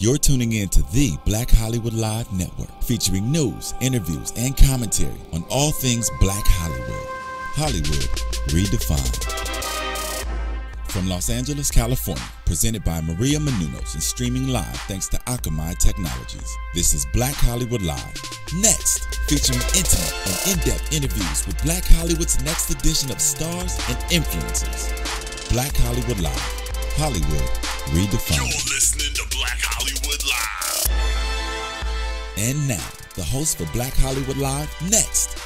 You're tuning in to the Black Hollywood Live Network, featuring news, interviews, and commentary on all things Black Hollywood. Hollywood redefined. From Los Angeles, California, presented by Maria Menounos and streaming live thanks to Akamai Technologies. This is Black Hollywood Live. Next, featuring intimate and in-depth interviews with Black Hollywood's next edition of stars and influencers. Black Hollywood Live. Hollywood redefined. You're listening to Black Hollywood Live. And now, the host for Black Hollywood Live, Next.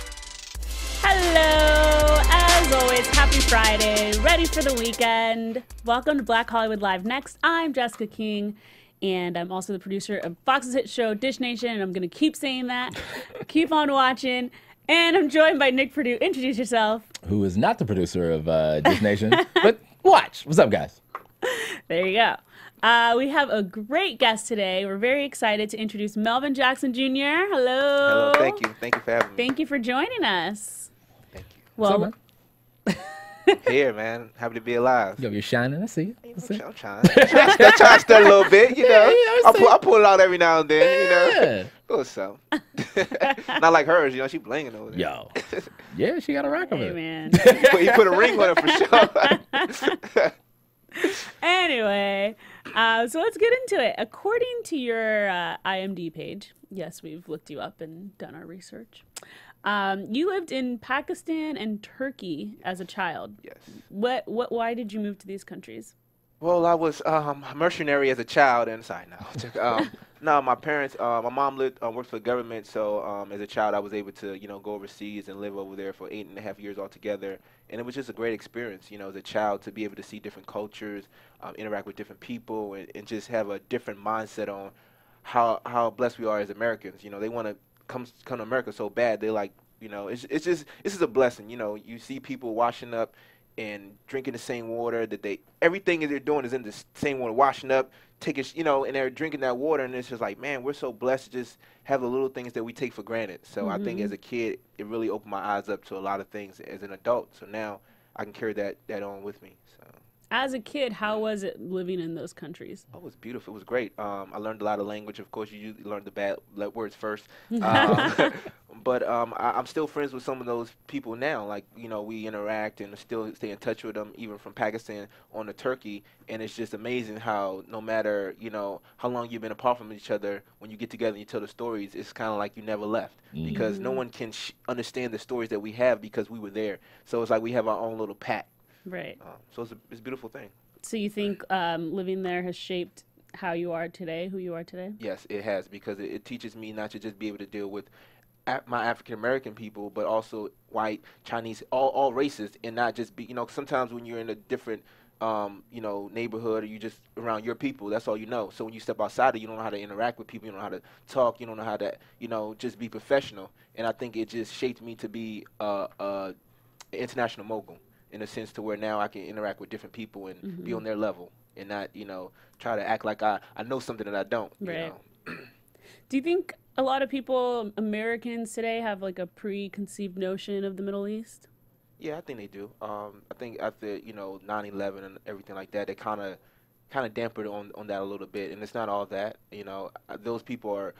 Hello, as always, happy Friday, ready for the weekend. Welcome to Black Hollywood Live Next. I'm Jessica King, and I'm also the producer of Fox's hit show, Dish Nation, and I'm going to keep saying that. Keep on watching. And I'm joined by Nick Perdue. Introduce yourself. Who is not the producer of Dish Nation, but watch. What's up, guys? There you go. We have a great guest today. We're very excited to introduce Melvin Jackson Jr. Hello. Hello, thank you. Thank you for having me. Thank you for joining us. Thank you. Well, Here, man. Happy to be alive. Yo, you're shining. I see you. I see. I'm trying to stir a little bit, you know. Yeah, I pull it out every now and then, you know. Yeah. Little something. Not like hers, you know. She blinging over there. Yo. Yeah, she got a rock over hey, there. man. He put a ring on her for sure. Anyway, so let's get into it. According to your IMDb page, yes, we've looked you up and done our research. You lived in Pakistan and Turkey as a child. Yes. Why did you move to these countries? Well, I was a mercenary as a child, and no, my parents, my mom worked for the government, so as a child I was able to, go overseas and live over there for 8.5 years altogether, and it was just a great experience, as a child to be able to see different cultures, interact with different people, and just have a different mindset on how blessed we are as Americans. They want to come to America so bad. They like, this is a blessing. You see people washing up and drinking the same water that everything that they're doing is in the same water, washing up, taking, and they're drinking that water, and it's just like, man, we're so blessed to just have the little things that we take for granted. So I think as a kid, it really opened my eyes up to a lot of things as an adult. So now I can carry that on with me. So. As a kid, how was it living in those countries? Oh, it was beautiful. It was great. I learned a lot of language. Of course, you learn the bad words first. But I'm still friends with some of those people now. Like, we interact and still stay in touch with them, even from Pakistan on to Turkey. And it's just amazing how no matter, how long you've been apart from each other, when you get together and you tell the stories, it's kind of like you never left. Because no one can understand the stories that we have because we were there. So it's like we have our own little pack. Right. So it's a beautiful thing. So you think living there has shaped how you are today, who you are today? Yes, it has, because it teaches me not to just be able to deal with my African-American people, but also white, Chinese, all races, and not just be, sometimes when you're in a different, neighborhood, or you just around your people, that's all you know. So when you step outside, you don't know how to interact with people, you don't know how to talk, you don't know how to, just be professional. And I think it just shaped me to be an international mogul, in a sense to where now I can interact with different people and be on their level and not, try to act like I know something that I don't. Right. Do you think a lot of people, Americans today, have like a preconceived notion of the Middle East? Yeah, I think they do. I think after, 9/11 and everything like that, they kind of dampened on that a little bit, and it's not all that. Those people are,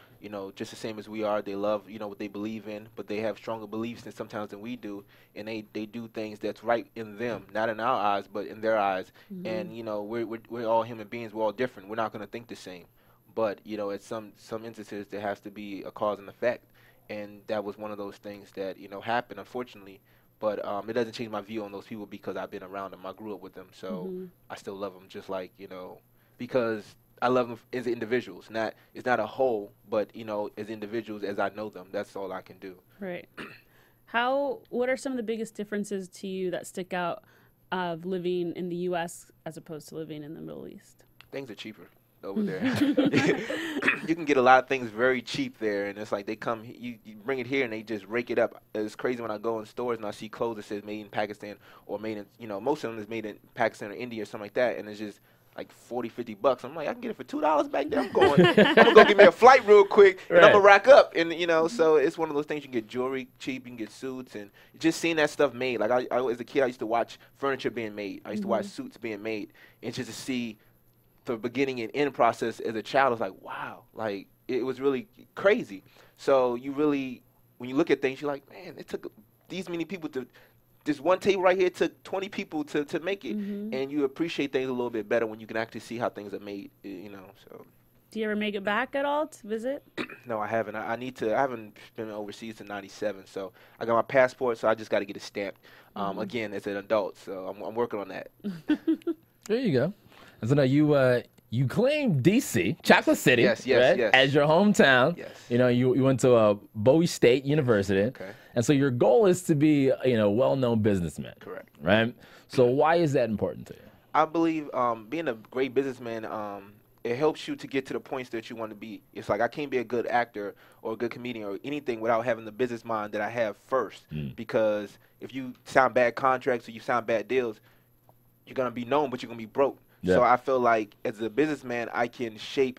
just the same as we are. They love, what they believe in, but they have stronger beliefs than we do, and they do things that's right in them, not in our eyes, but in their eyes. And we're all human beings. We're all different. We're not going to think the same, but at some instances there has to be a cause and effect, and that was one of those things that happened, unfortunately. But it doesn't change my view on those people because I've been around them. I grew up with them, so I still love them just like, because I love them as individuals. It's not a whole, but, as individuals as I know them, that's all I can do. Right. What are some of the biggest differences to you that stick out of living in the U.S. as opposed to living in the Middle East? Things are cheaper over there. You can get a lot of things very cheap there, and it's like they come, you bring it here and they just rake it up. It's crazy when I go in stores and I see clothes that says made in Pakistan or made in, most of them is made in Pakistan or India or something like that, and it's just like $40-50. I'm like, I can get it for $2 back there. I'm gonna go get me a flight real quick, and I'm gonna rack up, and so it's one of those things. You can get jewelry cheap, you can get suits, and just seeing that stuff made. Like I as a kid, I used to watch furniture being made. I used to watch suits being made, and just to see the beginning and end process as a child, I was like, wow, like it was really crazy. So you really, when you look at things, you're like, man, it took these many people to, this one table right here took 20 people to make it, and you appreciate things a little bit better when you can actually see how things are made, you know. So. Do you ever make it back at all to visit? No, I haven't. I need to. I haven't been overseas since '97, so I got my passport, so I just got to get it stamped again as an adult. So I'm working on that. There you go. And so now you claim D.C., Chocolate City, yes, as your hometown. Yes. You know, you went to Bowie State University. Okay. And so your goal is to be, a well-known businessman. Correct. Right? So why is that important to you? I believe being a great businessman, it helps you to get to the points that you want to be. It's like I can't be a good actor or a good comedian or anything without having the business mind that I have first. Because if you sign bad contracts or you sign bad deals, you're going to be known, but you're going to be broke. Yeah. So I feel like as a businessman, I can shape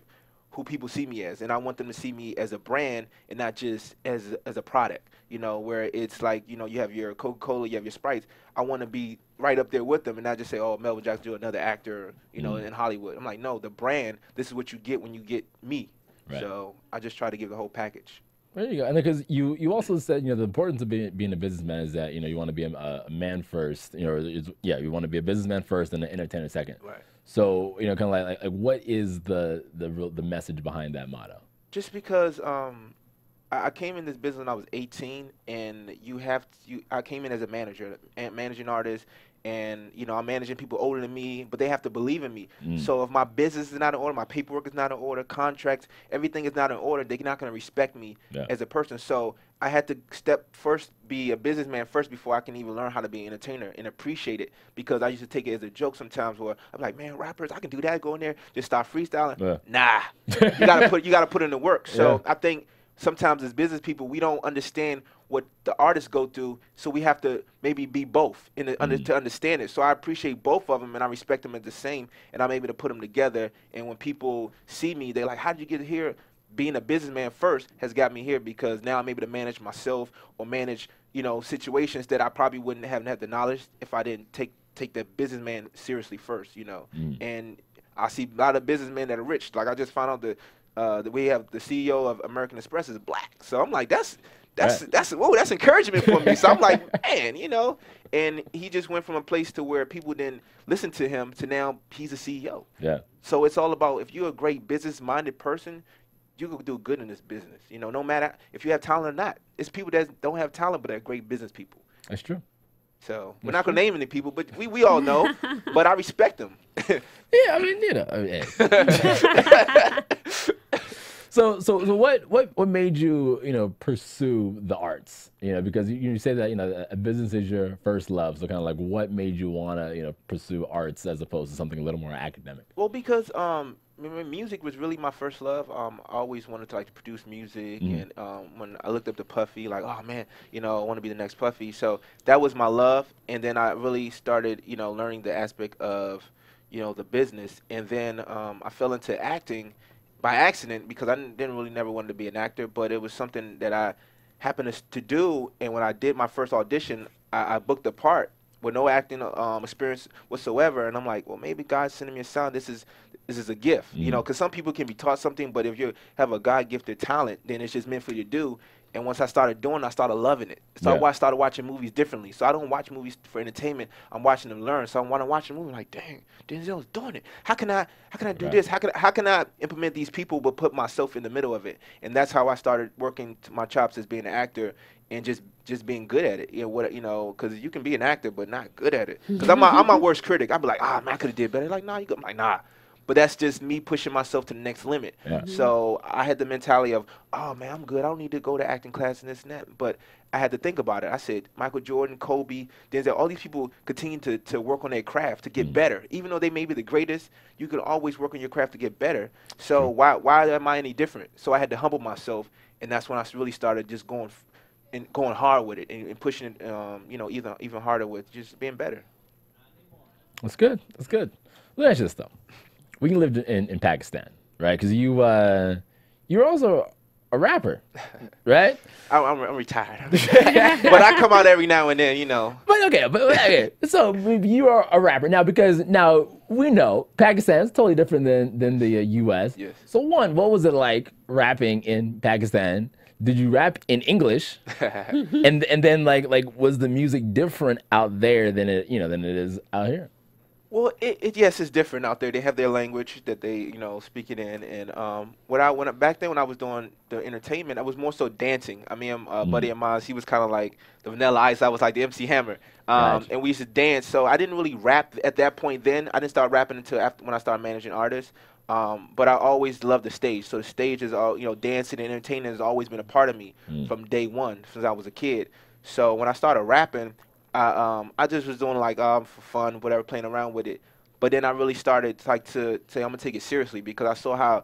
who people see me as, and I want them to see me as a brand and not just as a product, you know, where it's like, you know, you have your Coca-Cola, you have your Sprites. I want to be right up there with them and not just say, oh, Melvin Jackson Jr, another actor, you know, in Hollywood. I'm like, no, the brand, this is what you get when you get me. Right. So I just try to give the whole package. There you go. And because you also said, the importance of being a businessman is that, you want to be a man first, you want to be a businessman first and an entertainer second. Right. So, kind of like what is the message behind that motto? Just because I came in this business when I was 18, and I came in as a manager, managing artist, and, I'm managing people older than me, but they have to believe in me. So if my business is not in order, my paperwork is not in order, contracts, everything is not in order, they're not going to respect me as a person. So I had to be a businessman first before I can even learn how to be an entertainer and appreciate it, because I used to take it as a joke sometimes where I'm like, man, rappers, I can do that, go in there, just start freestyling. Yeah. Nah, you gotta put in the work. So I think sometimes as business people, we don't understand what the artists go through, so we have to maybe be both to understand it. So I appreciate both of them, and I respect them as the same, and I'm able to put them together. And when people see me, they're like, how did you get here? Being a businessman first has got me here, because now I'm able to manage myself or manage, situations that I probably wouldn't have had the knowledge if I didn't take the businessman seriously first, And I see a lot of businessmen that are rich. Like I just found out that we have the CEO of American Express is black. So I'm like, that's encouragement for me. So I'm like, man, and he just went from a place to where people didn't listen to him to now he's a CEO. Yeah. So it's all about, if you're a great business-minded person, you can do good in this business. No matter if you have talent or not. It's people that don't have talent but are great business people. That's true. So we're not gonna name any people, but we all know. But I respect them. Yeah, I mean, So what made you pursue the arts? Because you say that a business is your first love. So kind of like what made you want to pursue arts as opposed to something a little more academic? Well, because music was really my first love. I always wanted to produce music, and when I looked up to Puffy, like, oh man, I want to be the next Puffy. So that was my love, and then I really started learning the aspect of the business, and then I fell into acting by accident, because I didn't really never wanted to be an actor, but it was something that I happened to do. And when I did my first audition, I booked a part with no acting experience whatsoever. And I'm like, well, maybe God's sending me a sign. This is a gift, because some people can be taught something, but if you have a God-gifted talent, then it's just meant for you to do. And once I started doing it, I started loving it. So I started watching movies differently. So I don't watch movies for entertainment. I'm watching them learn. So when I watch a movie, I'm like, dang, Denzel's doing it. How can I do this? How can I implement these people but put myself in the middle of it? And that's how I started working my chops as being an actor and just being good at it. Because you can be an actor but not good at it. Because I'm my worst critic. I'd be like, man, I could have did better. Like, nah, you good. I'm like, nah. But that's just me pushing myself to the next limit. Yeah. So I had the mentality of, oh, man, I'm good. I don't need to go to acting class and this and that. But I had to think about it. I said, Michael Jordan, Kobe, Denzel, all these people continue to work on their craft to get better. Even though they may be the greatest, you can always work on your craft to get better. So why am I any different? So I had to humble myself, and that's when I really started just going hard with it and pushing it, even harder with just being better. That's good. That's good. Let me ask you this, though. We lived in Pakistan, right? Because you're also a rapper, right? I'm retired, but I come out every now and then, you know. But okay. So you are a rapper now, because now we know Pakistan is totally different than the U.S. Yes. So what was it like rapping in Pakistan? Did you rap in English? and then like was the music different out there than it is out here? Well, yes, it's different out there. They have their language that they, speak it in. And back then when I was doing the entertainment, I was more so dancing. I mean, a buddy of mine, he was kind of like the Vanilla Ice. I was like the MC Hammer. Gotcha. And we used to dance. So I didn't really rap at that point then. I didn't start rapping until after when I started managing artists. But I always loved the stage. So the stage is all, dancing and entertaining has always been a part of me from day one since I was a kid. So when I started rapping, I just was doing like for fun, whatever, playing around with it. But then I really started to say I'm gonna take it seriously, because I saw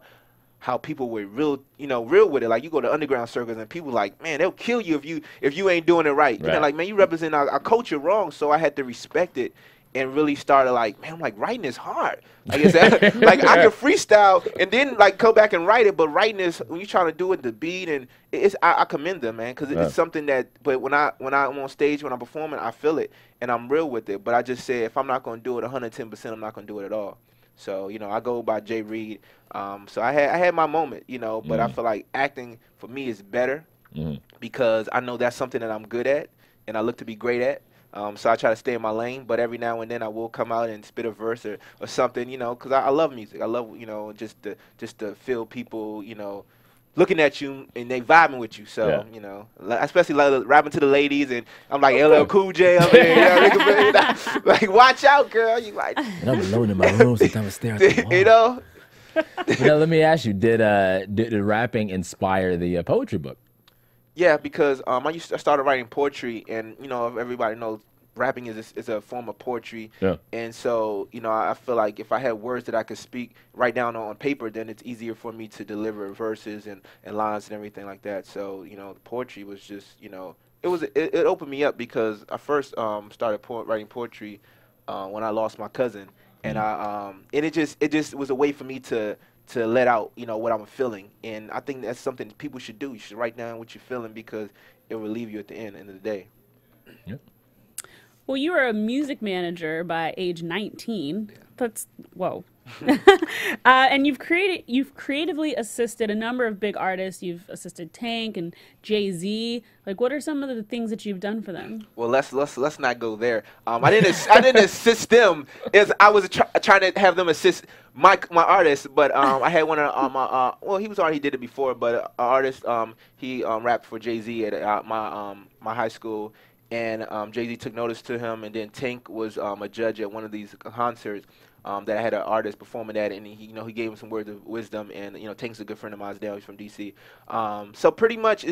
how people were real with it. Like you go to underground circles and people like, man, they'll kill you if you ain't doing it right. You know, like, man, you represent our culture wrong. So I had to respect it and really started like, man, I'm like, writing is hard. Like, like I can freestyle and then like go back and write it, but writing is when you're trying to do it, the beat, and I commend them, man, because it's something that. But when I'm on stage, when I'm performing, I feel it and I'm real with it. But I just say if I'm not gonna do it 110%, I'm not gonna do it at all. So I go by Jay Reed. So I had my moment, but I feel like acting for me is better because I know that's something that I'm good at and I look to be great at. So I try to stay in my lane, but every now and then I will come out and spit a verse or something, because I love music. I love, just to feel people, looking at you and they vibing with you. So, especially like rapping to the ladies, and I'm like LL Cool J up here, like watch out, girl. You like. And I'm alone in my room, sometimes I stare at the wall. Now let me ask you: Did rapping inspire the poetry book? Yeah, because I started writing poetry, and everybody knows rapping is a form of poetry. Yeah. And so I feel like if I had words that I could write down on paper, then it's easier for me to deliver verses and lines and everything like that. So poetry was just it opened me up, because I first started writing poetry when I lost my cousin, and it just was a way for me to let out, what I'm feeling. And I think that's something people should do. You should write down what you're feeling, because it will relieve you at the end of the day. Yep. Well, you were a music manager by age 19. Yeah. That's, whoa. And you've creatively assisted a number of big artists. You've assisted Tank and Jay-Z. Like, what are some of the things that you've done for them? Well, let's not go there. I didn't assist them. I was trying to have them assist my artists, but I had one of my he did it before, but an artist he rapped for Jay-Z at my high school, and Jay-Z took notice to him, and then Tank was a judge at one of these concerts. That I had an artist performing at, and he gave him some words of wisdom, and Tank's a good friend of mine now. He's from D.C. So pretty much I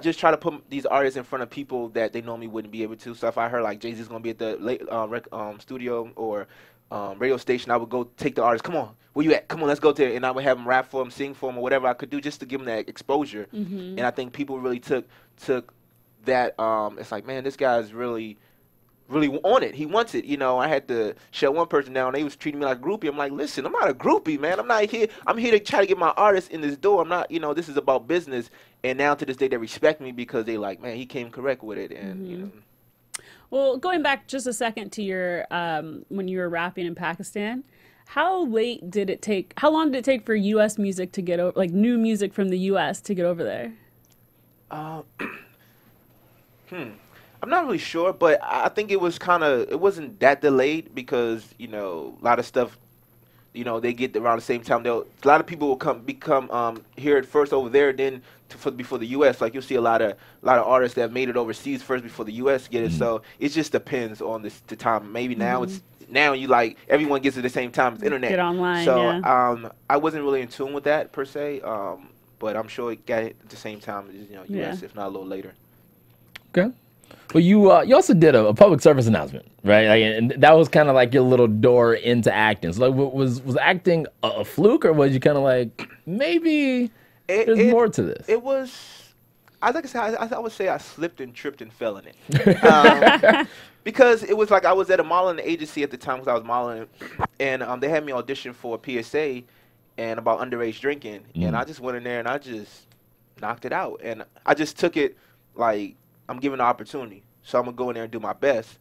just try to put these artists in front of people that they normally wouldn't be able to. So if I heard like Jay-Z's gonna be at the studio or radio station, I would go take the artist. Come on, where you at? Come on, let's go to it. And I would have him rap for him, sing for him, or whatever I could do just to give him that exposure. And I think people really took that. It's like, man, this guy's really on it. He wants it. I had to shut one person down. They was treating me like a groupie. I'm like, listen, I'm not a groupie, man. I'm not here. I'm here to try to get my artist in this door. I'm not, this is about business. And now to this day, they respect me because they like, man, he came correct with it. And, Well, going back just a second to your, when you were rapping in Pakistan, how long did it take for U.S. music to get over, like new music from the U.S. to get over there? I'm not really sure, but I think it wasn't that delayed, because, a lot of stuff, they get around the same time. A lot of people will become hear it first over there, then before the U.S. Like, you'll see a lot of artists that made it overseas first before the U.S. get it. So it just depends on the time. Maybe now you like everyone gets it at the same time. It's internet. Get online. So I wasn't really in tune with that per se, but I'm sure it got it at the same time as U.S. if not a little later. Okay. Well, you also did a public service announcement, right? And that was kind of like your little door into acting. So, like, was acting a fluke, or was you kind of like, maybe there's more to this? It was, I would say I slipped and tripped and fell in it. Because it was like I was at a modeling agency at the time, because I was modeling, and they had me audition for a PSA and about underage drinking. And I just went in there and I just knocked it out. And I just took it like I'm given the opportunity, so I'm gonna go in there and do my best.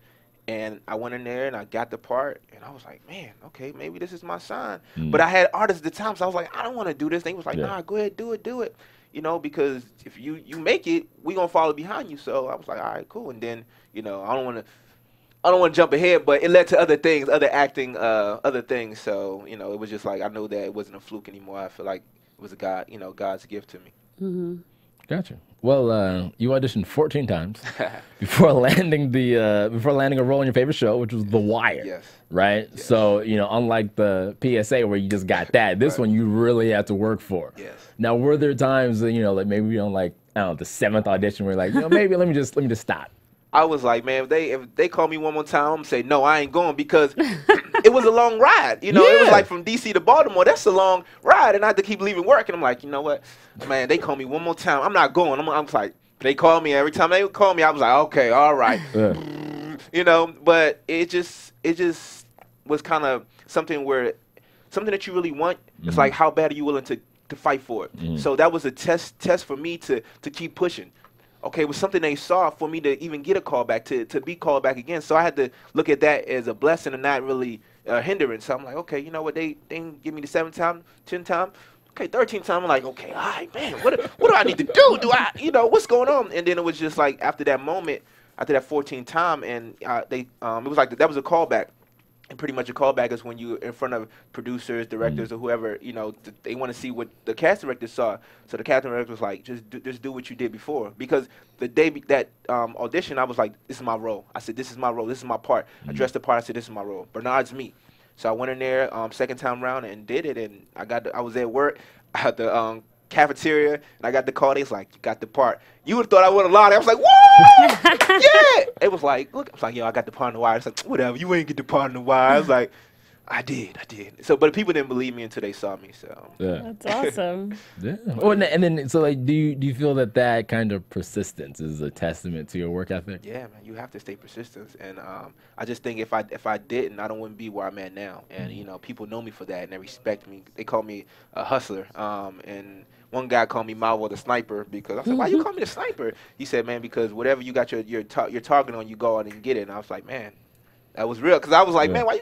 And I went in there and I got the part, and I was like, man, okay, maybe this is my sign. But I had artists at the time, so I was like, I don't want to do this. They was like, nah, go ahead, do it. You know, because if you make it, we gonna follow behind you. So I was like, all right, cool. And then, you know, I don't want to jump ahead, but it led to other things, other acting, other things. So, you know, it was just like I know that it wasn't a fluke anymore. I feel like it was God's gift to me. Gotcha. Well, you auditioned 14 times before landing a role in your favorite show, which was The Wire. Yes. Right. Yes. So, you know, unlike the PSA where you just got that, this one you really had to work for. Yes. Now, were there times that, you know, like maybe on like, I don't know, the 7th audition where you're like, you know, maybe let me just stop? I was like, man, if they call me one more time, I'm gonna say no, I ain't going, because it was a long ride. You know, it was like from D.C. to Baltimore. That's a long ride, and I had to keep leaving work. And I'm like, you know what, man, they call me one more time, I'm not going. I'm like, they call me every time they would call me. I was like, okay, all right, you know. But it just was kind of something that you really want. It's like, how bad are you willing to fight for it? So that was a test for me to keep pushing. Okay, it was something they saw for me to even get a call back, to be called back again. So I had to look at that as a blessing and not really a hindrance. So I'm like, okay, you know what, they didn't give me the 7th time, 10th time, okay, 13th time. I'm like, okay, all right, man, what do I need to do? What's going on? And then it was just like after that moment, after that 14th time, and it was like that was a callback. And pretty much a callback is when you're in front of producers, directors, or whoever, you know, they want to see what the casting director saw. So the casting director was like, just do what you did before. Because the day that audition, I was like, this is my role. I said, this is my role. This is my part. I dressed the part. I said, this is my role. Bernard's me. So I went in there second time round and did it. And I was at work at the cafeteria, and I got the call. They was like, you got the part. You would have thought I would have lied. I was like, what? Yeah. It was like, look, I was like, yo, I got the part on the wire. It's like, whatever, you ain't get the part on the wire. I was like, I did. So, but people didn't believe me until they saw me. So that's awesome. Yeah. Oh, and then so like, do you feel that kind of persistence is a testament to your work ethic? Yeah, man, you have to stay persistent. And I just think if I didn't, I wouldn't be where I'm at now. And you know, people know me for that, and they respect me. They call me a hustler. And one guy called me Malvo the sniper, because I said, why you call me the sniper? He said, man, because whatever you got your target on, you go out and get it. And I was like, man, that was real, because I was like, man, why you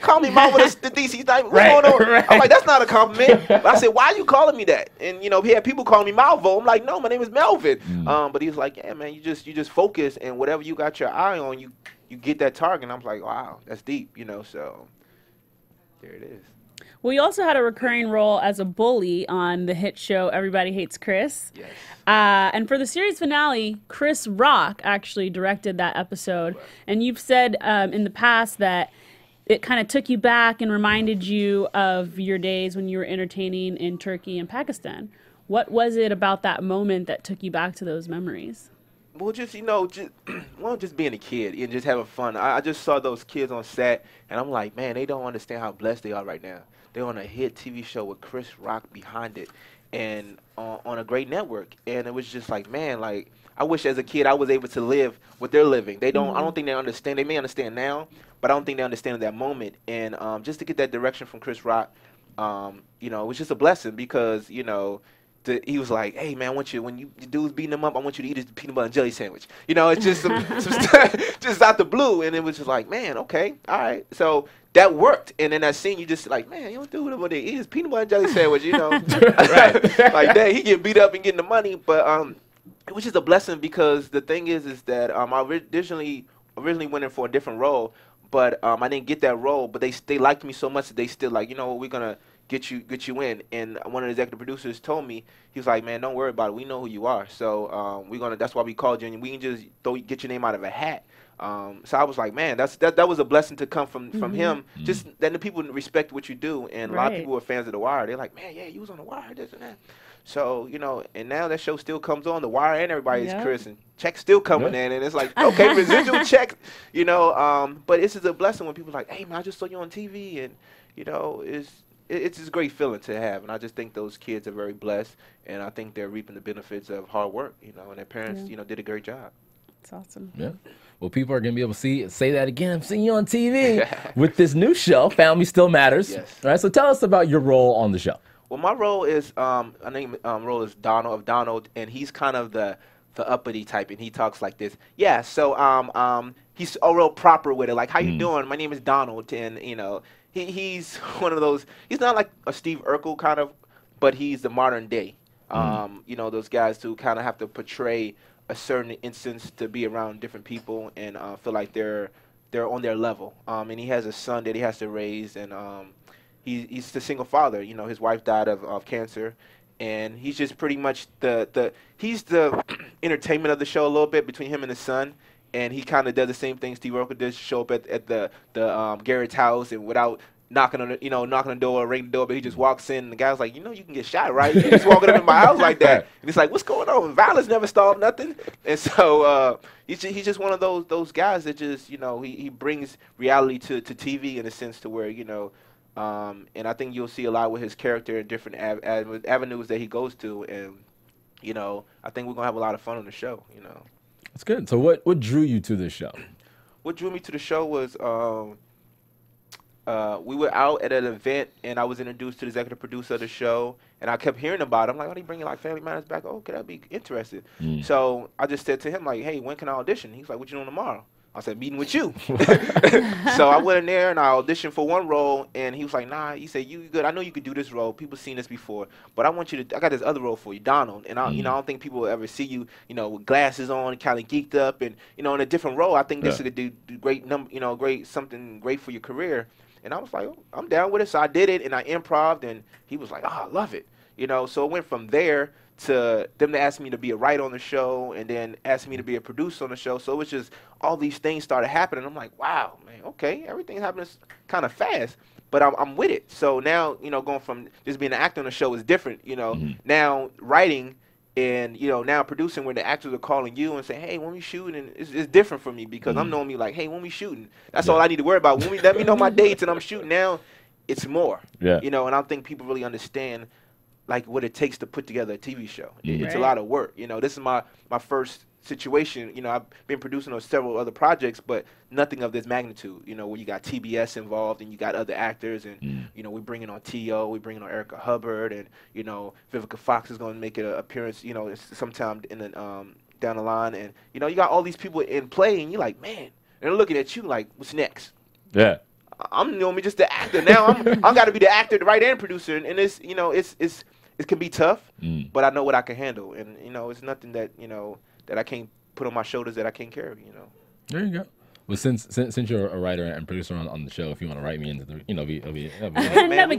call me Malvo the DC sniper? What's going on? Right. I'm like, that's not a compliment. But I said, why are you calling me that? And you know, he had people calling me Malvo. I'm like, no, my name is Melvin. But he was like, yeah, man, you just focus, and whatever you got your eye on, you get that target. And I'm like, wow, that's deep, you know. So there it is. Well, you also had a recurring role as a bully on the hit show Everybody Hates Chris. Yes. And for the series finale, Chris Rock actually directed that episode. Right. And you've said in the past that it kind of took you back and reminded you of your days when you were entertaining in Turkey and Pakistan. What was it about that moment that took you back to those memories? Well, just just being a kid and just having fun. I just saw those kids on set, and I'm like, man, they don't understand how blessed they are right now. They're on a hit TV show with Chris Rock behind it, and on a great network. And it was just like, man, like, I wish as a kid I was able to live what they're living. They don't. I don't think they understand. They may understand now, but I don't think they understand at that moment. And just to get that direction from Chris Rock, you know, it was just a blessing, because you know. He was like, hey, man, I want you, when you dudes beating him up, I want you to eat his peanut butter and jelly sandwich. You know, it's just some stuff just out the blue. And it was just like, man, okay, all right. So that worked. And then that scene, you just like, man, you don't do what they eat his peanut butter and jelly sandwich, you know. Right. Like that, he getting beat up and getting the money. But it was just a blessing, because the thing is that I originally went in for a different role, but I didn't get that role. But they liked me so much that they still like, you know what, we're going to get you in. And one of the executive producers told me, he was like, man, don't worry about it. We know who you are. So that's why we called you, and we can just get your name out of a hat. So I was like, man, that was a blessing to come from him. Just then the people respect what you do, and a lot of people were fans of The Wire. They're like, man, yeah, you was on The Wire, this and that. So, you know, and now that show still comes on, The Wire and Everybody is Chris, and checks still coming in, and it's like, okay, residual checks, you know. But it's just a blessing when people are like, hey, man, I just saw you on TV, and, you know, it's just a great feeling to have. And I just think those kids are very blessed, and I think they're reaping the benefits of hard work, you know, and their parents, you know, did a great job. It's awesome. Yeah. Well, people are going to be able to say that again. I'm seeing you on TV with this new show, Family Still Matters. Yes. All right, so tell us about your role on the show. Well, my role is I name role is Donald, and he's kind of the uppity type, and he talks like this. Yeah, so he's real proper with it. Like, how you doing? My name is Donald, and he's one of those. He's not like a Steve Urkel kind of, but he's the modern day. Those guys who kind of have to portray a certain instance to be around different people and feel like they're on their level. And he has a son that he has to raise, and he's the single father. His wife died of cancer, and he's just pretty much he's the entertainment of the show a little bit between him and his son. And he kind of does the same thing Steve Urkel did, show up at the Garrett's house, and without knocking on the door or ringing the door, but he just walks in, and the guy's like, you can get shot, right? You just walking up in my house like that. And he's like, what's going on? Violence never solved nothing. And so he's just one of those guys that just, he brings reality to TV in a sense to where, and I think you'll see a lot with his character in different avenues that he goes to. And, I think we're going to have a lot of fun on the show, That's good. So what drew you to this show? What drew me to the show was we were out at an event, and I was introduced to the executive producer of the show, and I kept hearing about it. I'm like, oh, they bringing like Family Matters back? Oh, could I be interested? So I just said to him, like, hey, when can I audition? He's like, what you doing tomorrow? I said, meeting with you. So I went in there, and I auditioned for one role, and he was like, nah. He said, you good. I know you could do this role. People seen this before, but I got this other role for you, Donald. And I don't think people will ever see you, with glasses on, kind of geeked up, and in a different role. I think this could do great something great for your career. And I was like, oh, I'm down with it. So I did it, and I improv'd, and he was like, oh, I love it. So it went from there to them to ask me to be a writer on the show, and then ask me to be a producer on the show. So it was just all these things started happening. I'm like, wow, man, okay, everything's happening kind of fast, but I'm with it. So now, going from just being an actor on the show is different. Now writing and now producing, where the actors are calling you and saying, hey, when we shooting, it's different for me, because I'm normally like, hey, when we shooting, that's all I need to worry about. Let me know my dates and I'm shooting. Now it's more. And I don't think people really understand like what it takes to put together a TV show. It's a lot of work. This is my first situation. I've been producing on several other projects, but nothing of this magnitude. Where you got TBS involved and you got other actors, and we bringing on T.O., we bringing on Erica Hubbard, and Vivica Fox is going to make an appearance. Sometime in the down the line, and you got all these people in play, and you're like, man, and they're looking at you like, what's next? Yeah. I'm normally just the actor. Now I'm got to be the actor, the writer, and producer, and it's it can be tough, but I know what I can handle, and it's nothing that that I can't put on my shoulders that I can't carry. There you go. Well, since you're a writer and producer on the show, if you want to write me into the, no big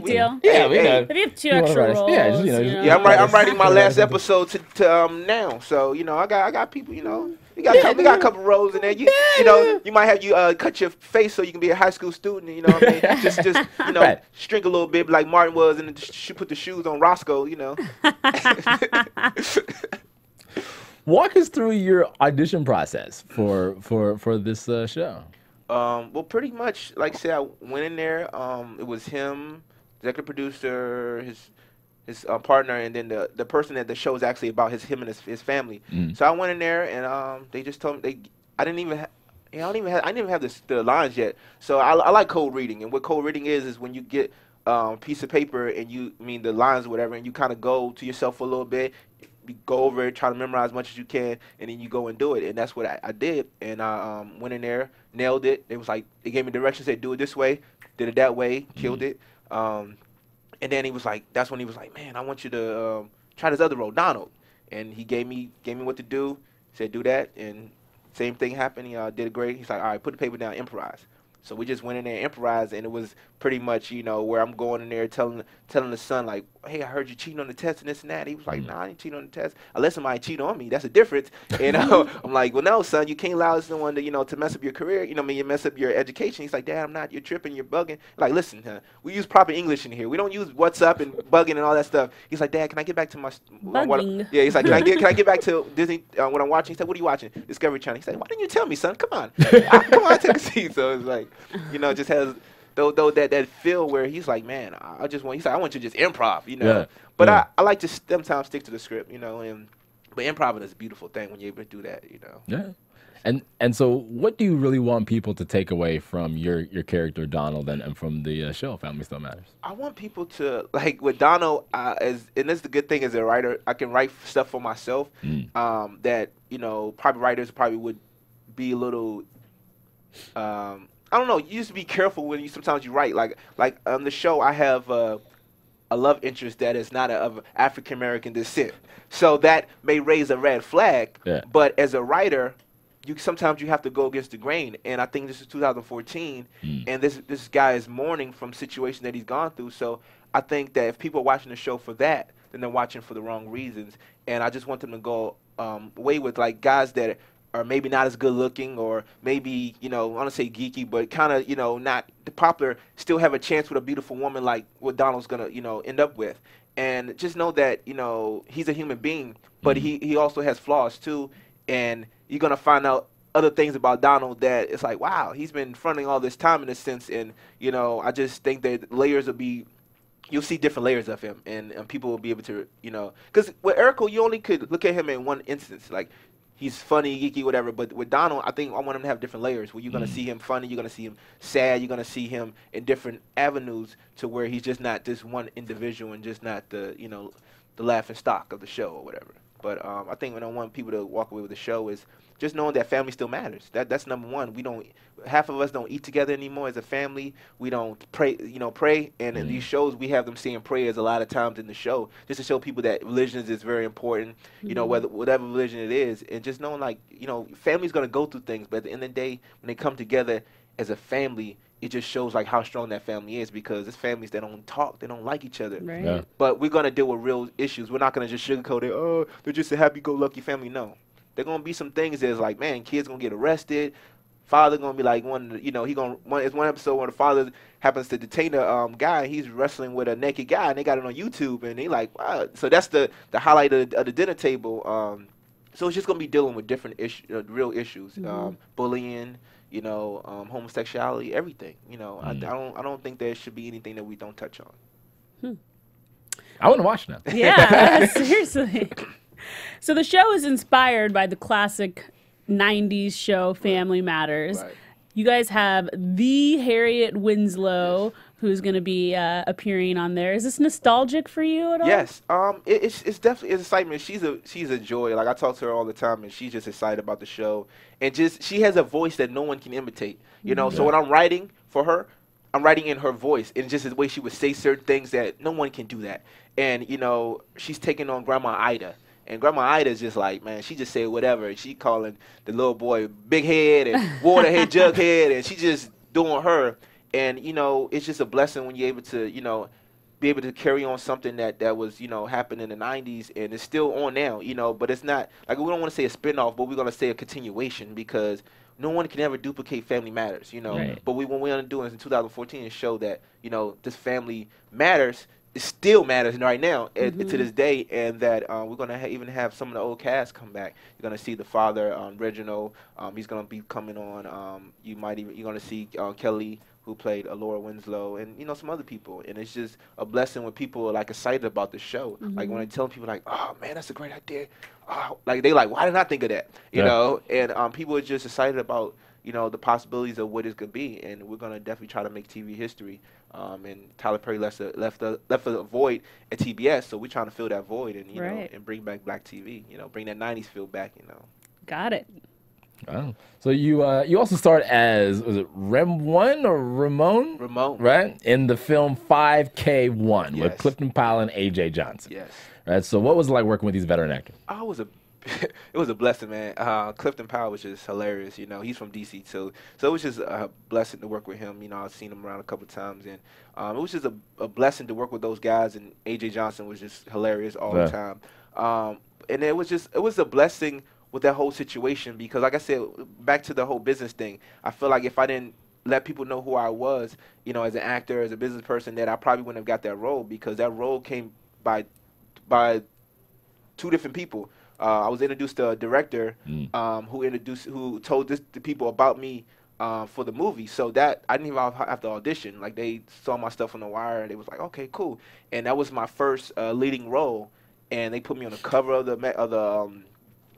deal. Yeah, if you have two extra roles, I'm writing my last episode to now, so I got people, we got a couple roles in there. You might have cut your face so you can be a high school student. What I mean? just right. Shrink a little bit like Martin was, and put the shoes on Roscoe. Walk us through your audition process for this show. Well, pretty much, like I said, I went in there. It was him, executive producer, his partner, and then the person that the show is actually about, him and his family. So I went in there, and they just told me I didn't even have the lines yet. So I like code reading, and what code reading is when you get a piece of paper and the lines or whatever, and you kind of go to yourself for a little bit. Go over it, try to memorize as much as you can, and then you go and do it. And that's what I did. And I went in there, nailed it. It was like, they gave me directions, said do it this way, did it that way, killed it. And then that's when he was like, man, I want you to try this other role, Donald. And he gave me what to do, said do that, and same thing happened. He did it great. He's like, all right, put the paper down, improvise. So we just went in there and improvised, and it was pretty much, where I'm going in there telling the son, like, hey, I heard you cheating on the test and this and that. He was like, nah, I didn't cheat on the test. Unless somebody cheat on me, that's a difference. And I'm like, well, no, son, you can't allow someone to mess up your career, you mess up your education. He's like, Dad, I'm not. You're tripping, you're bugging. Like, listen, we use proper English in here. We don't use what's up and bugging and all that stuff. He's like, Dad, can I get back to my bugging? Yeah, he's like, can I get back to Disney, what I'm watching? He said, what are you watching? Discovery Channel. He said, why didn't you tell me, son? Come on. Come on, take a seat. So it's like, just has though that feel where he's like, man, I want you to just improv, Yeah. But I like to sometimes stick to the script, but improv is a beautiful thing when you're able to do that, Yeah. And so, what do you really want people to take away from your character Donald and from the show Family Still Matters? I want people to like with Donald, and this is the good thing as a writer, I can write stuff for myself that probably writers probably would be a little. I don't know. You just be careful when sometimes you write. Like on the show, I have a love interest that is not of African American descent, so that may raise a red flag. Yeah. But as a writer, sometimes you have to go against the grain, and I think this is 2014, and this guy is mourning from situation that he's gone through. So I think that if people are watching the show for that, then they're watching for the wrong reasons. And I just want them to go away with like guys that are maybe not as good looking, or maybe I don't want to say geeky, but kind of not the popular, still have a chance with a beautiful woman like what Donald's gonna end up with. And just know that he's a human being, but he also has flaws too. And you're going to find out other things about Donald that it's like, wow, he's been fronting all this time in a sense. And, I just think that layers will be, you'll see different layers of him. And people will be able to, because with Erico, you only could look at him in one instance. Like, he's funny, geeky, whatever. But with Donald, I think I want him to have different layers where you're going to see him funny, you're going to see him sad, you're going to see him in different avenues to where he's just not this one individual and just not the, the laughing stock of the show or whatever. But I think what I want people to walk away with the show is just knowing that family still matters. That's number one. Half of us don't eat together anymore as a family. We don't pray, And in these shows, we have them saying prayers a lot of times in the show, just to show people that religion is very important. Whatever religion it is, and just knowing family's gonna go through things, but at the end of the day, when they come together as a family, it just shows like how strong that family is, because it's families that don't talk, they don't like each other. Right. Yeah. But we're gonna deal with real issues. We're not gonna just sugarcoat it. Oh, they're just a happy-go-lucky family. No, they're gonna be some things that's like, man, kids gonna get arrested. Father gonna be like it's one episode where the father happens to detain a guy. He's wrestling with a naked guy, and they got it on YouTube, and they like, wow. So that's the highlight of the dinner table. So it's just gonna be dealing with different real issues, bullying. Homosexuality, everything. I don't think there should be anything that we don't touch on. I want to watch now. Yeah, seriously. So the show is inspired by the classic 90s show Family Matters. Right. You guys have the Harriet Winslow, who's going to be appearing on there. Is this nostalgic for you at all? Yes. It's definitely excitement. She's a joy. Like, I talk to her all the time, and she's just excited about the show. And she has a voice that no one can imitate. So when I'm writing for her, I'm writing in her voice, and just the way she would say certain things that no one can do that. And she's taking on Grandma Ida. And Grandma Ida is just like, man, she just say whatever. And she calling the little boy big head and water head, jug head, and she just doing her. And, it's just a blessing when you're able to, be able to carry on something that was, happened in the 90s, and it's still on now, but it's not, like, we don't want to say a spinoff, but we're going to say a continuation, because no one can ever duplicate Family Matters, Right. But what we want to do is in 2014 is show that, this family matters. It still matters right now to this day, and that we're going to even have some of the old cast come back. You're going to see the father, Reginald. He's going to be coming on. You're going to see Kelly, who played Laura Winslow, and some other people. And it's just a blessing when people are like excited about the show. Like when I tell people like, oh man, that's a great idea. Oh, like they like, why didn't I think of that? You know? And people are just excited about the possibilities of what it could be. And we're gonna definitely try to make TV history. And Tyler Perry left a void at TBS, so we're trying to fill that void and and bring back Black TV. Bring that '90s feel back. Got it. Oh. So you also starred as, was it Ramon? Ramon. Right? In the film 5K1 with Yes. Clifton Powell and AJ Johnson. Yes. Right. So what was it like working with these veteran actors? It was a blessing, man. Clifton Powell was just hilarious. He's from D.C. too, so it was just a blessing to work with him. I've seen him around a couple of times, and it was just a blessing to work with those guys. And AJ Johnson was just hilarious all the time. And it was a blessing with that whole situation, because, like I said, back to the whole business thing, I feel like if I didn't let people know who I was, as an actor, as a business person, that I probably wouldn't have got that role, because that role came by two different people. I was introduced to a director who told the people about me for the movie, so that I didn't even have to audition. Like, they saw my stuff on the wire, and they was like, okay, cool. And that was my first leading role, and they put me on the cover of the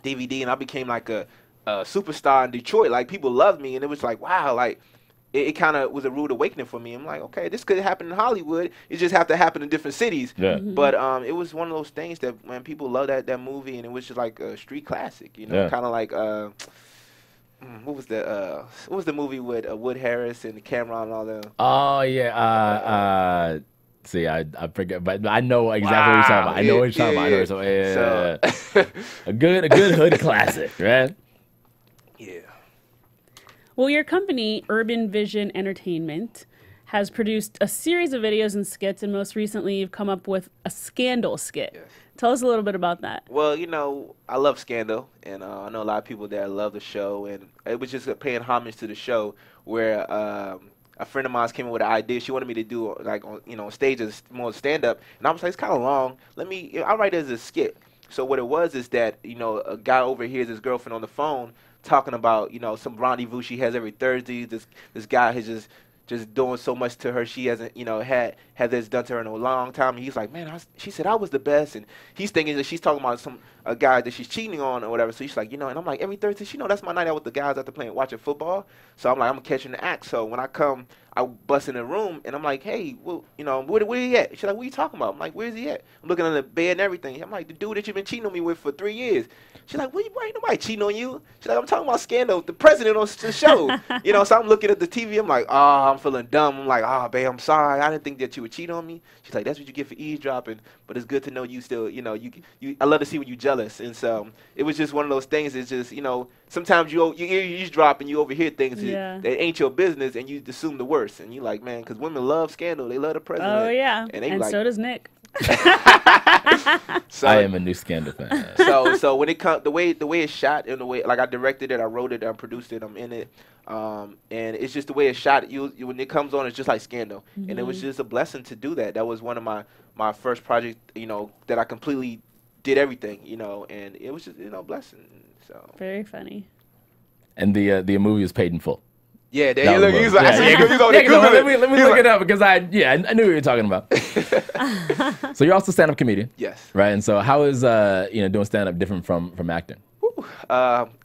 DVD, and I became like a a superstar in Detroit. Like people loved me, and it was like, wow, like it kind of was a rude awakening for me. I'm like, okay, this could happen in Hollywood. It just have to happen in different cities. Yeah. But it was one of those things that when people love that movie, and it was just like a street classic, you know, Yeah. kind of like what was the movie with Wood Harris and Cameron and all them? Oh yeah. See, I forget, but I know exactly what you're talking about. I know what you're talking about. I know what you're talking about. So, A good hood classic, right? yeah. Well, your company, Urban Vision Entertainment, has produced a series of videos and skits, and most recently you've come up with a scandal skit. Yes. Tell us a little bit about that. Well, you know, I love Scandal, and I know a lot of people that love the show, and it was just paying homage to the show where a friend of mine came in with an idea. She wanted me to do like on stage as more stand up, and I was like, it's kind of long. I'll write it as a skit. So what it was is that a guy overhears his girlfriend on the phone talking about some rendezvous she has every Thursday. This guy has just doing so much to her. She hasn't had this done to her in a long time. And he's like, man, she said I was the best, and he's thinking that she's talking about a guy that she's cheating on or whatever. So she's like, and I'm like, every Thursday, that's my night out with the guys after watching football. So I'm like, I'm catching the act. So when I come, I bust in the room, and I'm like, hey, well, where he at? She's like, what are you talking about? I'm like, where's he at? I'm looking on the bed and everything. I'm like, the dude that you've been cheating on me with for 3 years. She's like, why ain't nobody cheating on you? She's like, I'm talking about Scandal, the president on the show. So I'm looking at the TV. I'm like, I'm feeling dumb. I'm like, babe, I'm sorry. I didn't think that you would cheat on me. She's like, that's what you get for eavesdropping. But it's good to know you still, I love to see when you're jealous. And so it was just one of those things. It's just, sometimes you eavesdrop and you overhear things that ain't your business, and you assume the worst. And you're like, man, because women love Scandal. They love the president. Oh, yeah. And so does Nick. So, I am a new Scandal fan. so when it comes, the way it's shot, and the way, like, I directed it, I wrote it, I produced it, I'm in it, and it's just the way it's shot. When it comes on, it's just like Scandal, and it was just a blessing to do that. That was one of my first projects, that I completely did everything, and it was just a blessing. So Very funny. And the movie was paid in full. yeah, there That you was look. the He's movie. like, I see you go Yeah, Google let it. me look it up because I knew what you were talking about. So you're also a stand-up comedian. Yes. Right. And so how is doing stand-up different from acting?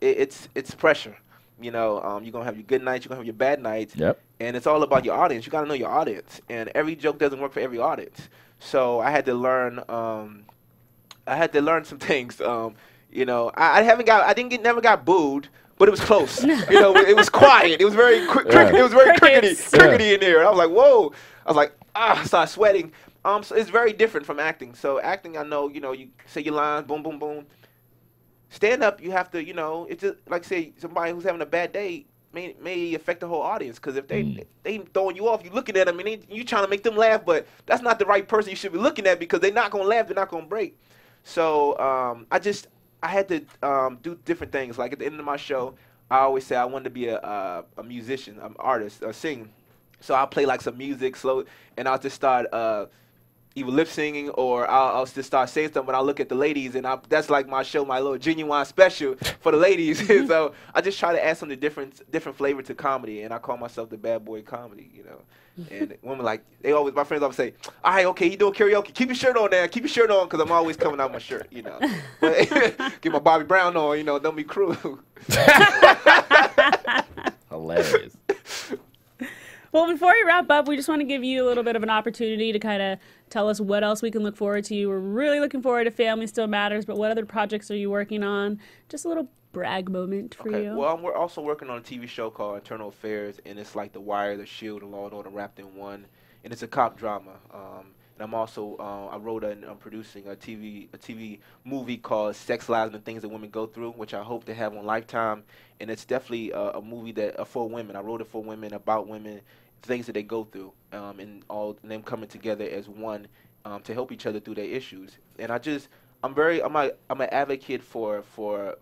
It's pressure. You're gonna have your good nights, you're gonna have your bad nights. Yep. And it's all about your audience. You gotta know your audience, and every joke doesn't work for every audience. So I had to learn. I had to learn some things. I never got booed, but it was close. It was quiet. It was very it was very crickety in there. And I was like, whoa. I was like, I started sweating. So it's very different from acting. So acting, I know, you say your lines, boom, boom, boom. Stand up, you have to, it's just like, say somebody who's having a bad day may affect the whole audience, because if they throwing you off, you looking at them and you trying to make them laugh, but that's not the right person you should be looking at, because they're not gonna laugh, they're not gonna break. So I had to do different things. Like at the end of my show, I always say I wanted to be a musician, an artist, a singer. So I'll play like some music slow, and I'll just start either lip singing, or I'll just start saying something when I look at the ladies, and that's like my show, my little genuine special for the ladies. So I just try to add some different flavor to comedy, and I call myself the bad boy comedy, And women my friends always say, all right, okay, he doing karaoke, keep your shirt on there, keep your shirt on, because I'm always coming out my shirt, But get my Bobby Brown on, don't be cruel. Hilarious. Well, before we wrap up, we just want to give you a little bit of an opportunity to kind of tell us what else we can look forward to. We're really looking forward to Family Still Matters, but what other projects are you working on? Just a little brag moment for you. Well, we're also working on a TV show called Internal Affairs, and it's like The Wire, The Shield, and Law and Order wrapped in one, and it's a cop drama. And I'm also I wrote and I'm producing a TV movie called Sex, Lies, and the Things That Women Go Through, which I hope to have on Lifetime. And it's definitely a movie that for women. I wrote it for women, about women, things that they go through, and all them coming together as one to help each other through their issues. And I'm an advocate for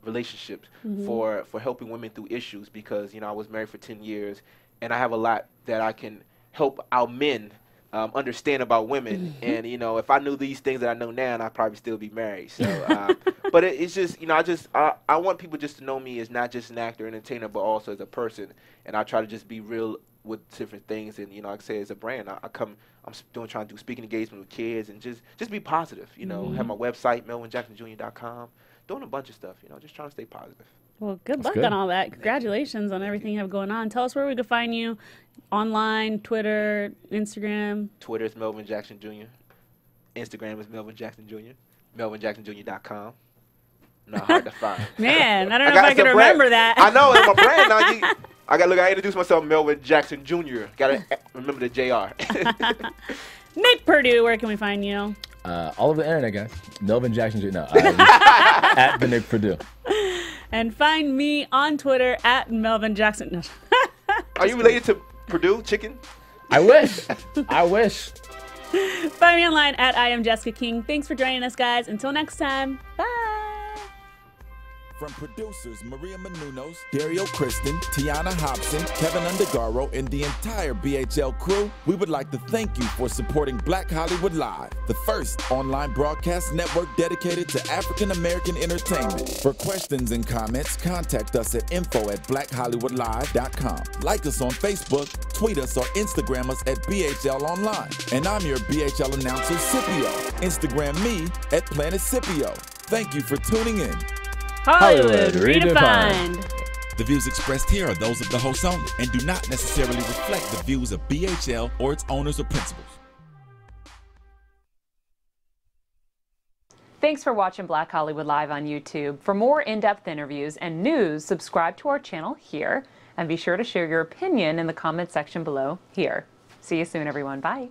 relationships, for helping women through issues, because I was married for 10 years, and I have a lot that I can help our men understand about women. And if I knew these things that I know now, I'd probably still be married. So but it's just I want people just to know me as not just an actor, entertainer, but also as a person. And I try to just be real with different things. And like I say, as a brand, I'm trying to do speaking engagement with kids, and just be positive. Have my website, melvinjacksonjr.com, doing a bunch of stuff. Just trying to stay positive. Well, good luck on all that. Congratulations on everything you have going on. Tell us where we can find you online, Twitter, Instagram. Twitter is Melvin Jackson Jr. Instagram is Melvin Jackson Jr. MelvinJacksonJr.com. Not hard to find. Man, I don't know if I can remember that. I know, it's my brand now. I introduce myself Melvin Jackson Jr. Gotta remember the JR. Nick Perdue, where can we find you? All over the internet, guys. Melvin Jackson Jr. No, at the Nick Perdue. And find me on Twitter at Melvin Jackson. Are you related to Perdue Chicken? I wish. I wish. Find me online at I am Jessica King. Thanks for joining us, guys. Until next time. Bye. From producers Maria Menounos, Dario Kristen, Tiana Hobson, Kevin Undergaro, and the entire BHL crew, we would like to thank you for supporting Black Hollywood Live, the first online broadcast network dedicated to African American entertainment. For questions and comments, contact us at info@blackhollywoodlive.com. Like us on Facebook, tweet us, or Instagram us at BHL Online. And I'm your BHL announcer, Scipio. Instagram me at Planet Scipio. Thank you for tuning in. Hollywood Redefined. The views expressed here are those of the host only and do not necessarily reflect the views of BHL or its owners or principals. Thanks for watching Black Hollywood Live on YouTube. For more in-depth interviews and news, subscribe to our channel here and be sure to share your opinion in the comment section below here. See you soon, everyone. Bye.